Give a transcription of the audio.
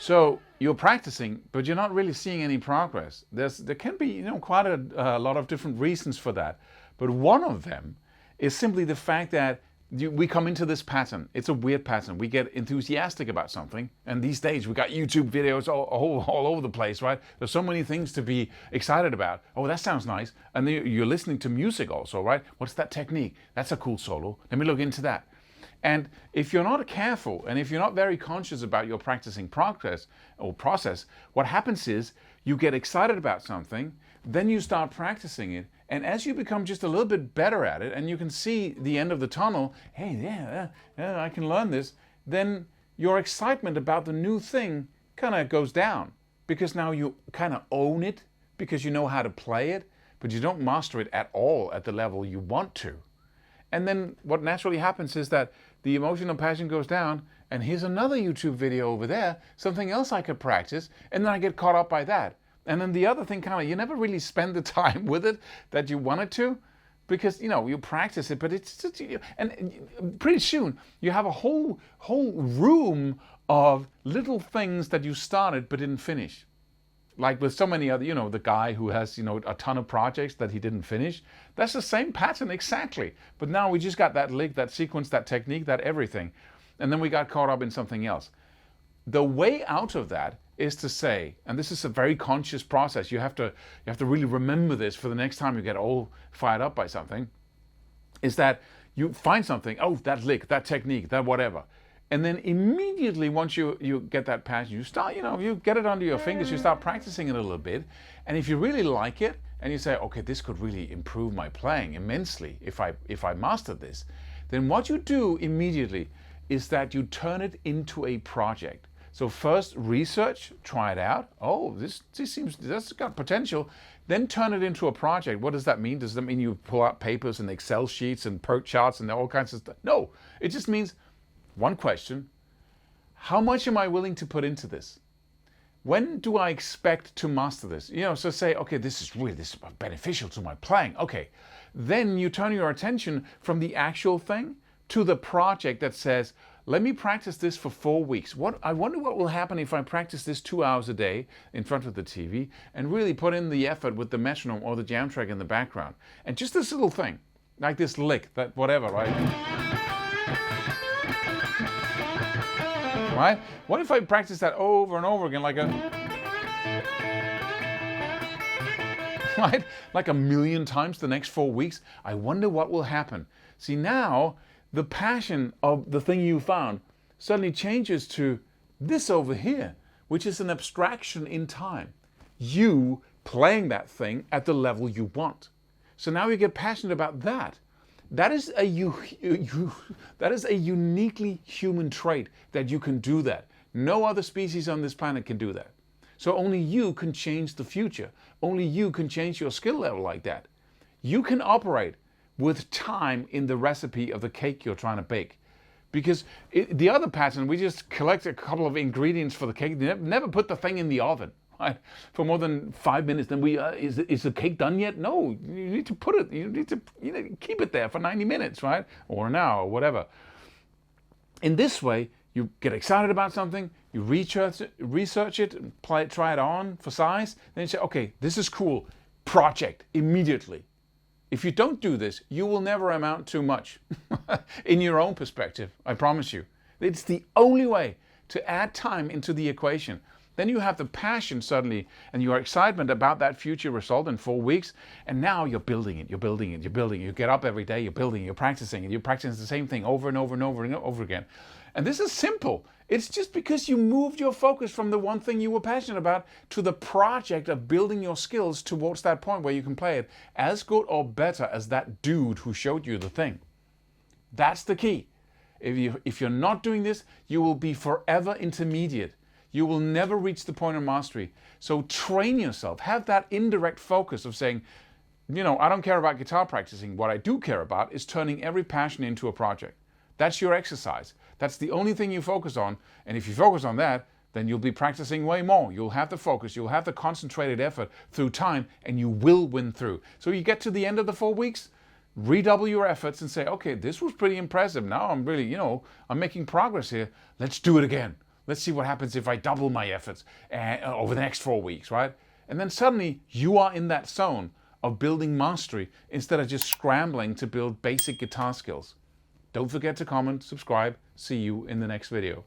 So you're practicing, but you're not really seeing any progress. There can be, quite a lot of different reasons for that. But one of them is simply the fact that we come into this pattern. It's a weird pattern. We get enthusiastic about something, and these days we got YouTube videos all over the place, right? There's so many things to be excited about. Oh, that sounds nice. And then you're listening to music also, right? What's that technique? That's a cool solo. Let me look into that. And if you're not careful, and if you're not very conscious about your practicing progress or process, what happens is you get excited about something, then you start practicing it, and as you become just a little bit better at it, and you can see the end of the tunnel, hey, yeah, I can learn this, then your excitement about the new thing kind of goes down, because now you kind of own it, because you know how to play it, but you don't master it at all at the level you want to. And then what naturally happens is that the emotional passion goes down, and here's another YouTube video over there, something else I could practice, and then I get caught up by that. And then the other thing you never really spend the time with it that you wanted to, because, you practice it, but it's just, and pretty soon you have a whole room of little things that you started but didn't finish. Like with so many other, the guy who has, a ton of projects that he didn't finish. That's the same pattern exactly. But now we just got that lick, that sequence, that technique, that everything. And then we got caught up in something else. The way out of that is to say, and this is a very conscious process, you have to really remember this for the next time you get all fired up by something, is that you find something, oh, that lick, that technique, that whatever. And then immediately once you get that passion, you start, you get it under your fingers, you start practicing it a little bit. And if you really like it, and you say, okay, this could really improve my playing immensely if I mastered this, then what you do immediately is that you turn it into a project. So first research, try it out. Oh, this seems, that's got potential. Then turn it into a project. What does that mean? Does that mean you pull out papers and Excel sheets and PERT charts and all kinds of stuff? No, it just means one question: how much am I willing to put into this? When do I expect to master this? So say, okay, this is beneficial to my playing. Okay, then you turn your attention from the actual thing to the project that says, let me practice this for 4 weeks. I wonder what will happen if I practice this 2 hours a day in front of the TV and really put in the effort with the metronome or the jam track in the background. And just this little thing, like this lick, that whatever, right? Right? What if I practice that over and over again like right? Like 1,000,000 times the next 4 weeks? I wonder what will happen. See, now the passion of the thing you found suddenly changes to this over here, which is an abstraction in time. You playing that thing at the level you want. So now you get passionate about that. That is a uniquely human trait, that you can do that. No other species on this planet can do that. So only you can change the future. Only you can change your skill level like that. You can operate with time in the recipe of the cake you're trying to bake. Because the other pattern, we just collect a couple of ingredients for the cake. They never put the thing in the oven, right, for more than 5 minutes. Then is the cake done yet? No, you need to put it. You need to keep it there for 90 minutes, right, or an hour, or whatever. In this way, you get excited about something, you research it, try it on for size. Then you say, okay, this is cool. Project immediately. If you don't do this, you will never amount to much in your own perspective, I promise you. It's the only way to add time into the equation. Then you have the passion suddenly and your excitement about that future result in 4 weeks, and now you're building it, you're building it, you're building it. You get up every day, you're building it, you're practicing it, you're practicing the same thing over and over and over and over again. And this is simple. It's just because you moved your focus from the one thing you were passionate about to the project of building your skills towards that point where you can play it as good or better as that dude who showed you the thing. That's the key. If you're not doing this, you will be forever intermediate. You will never reach the point of mastery. So train yourself. Have that indirect focus of saying, I don't care about guitar practicing. What I do care about is turning every passion into a project. That's your exercise. That's the only thing you focus on. And if you focus on that, then you'll be practicing way more. You'll have the focus, you'll have the concentrated effort through time, and you will win through. So you get to the end of the 4 weeks, redouble your efforts and say, okay, this was pretty impressive. Now I'm really, I'm making progress here. Let's do it again. let's see what happens if I double my efforts over the next 4 weeks, right? And then suddenly you are in that zone of building mastery instead of just scrambling to build basic guitar skills. Don't forget to comment, subscribe. See you in the next video.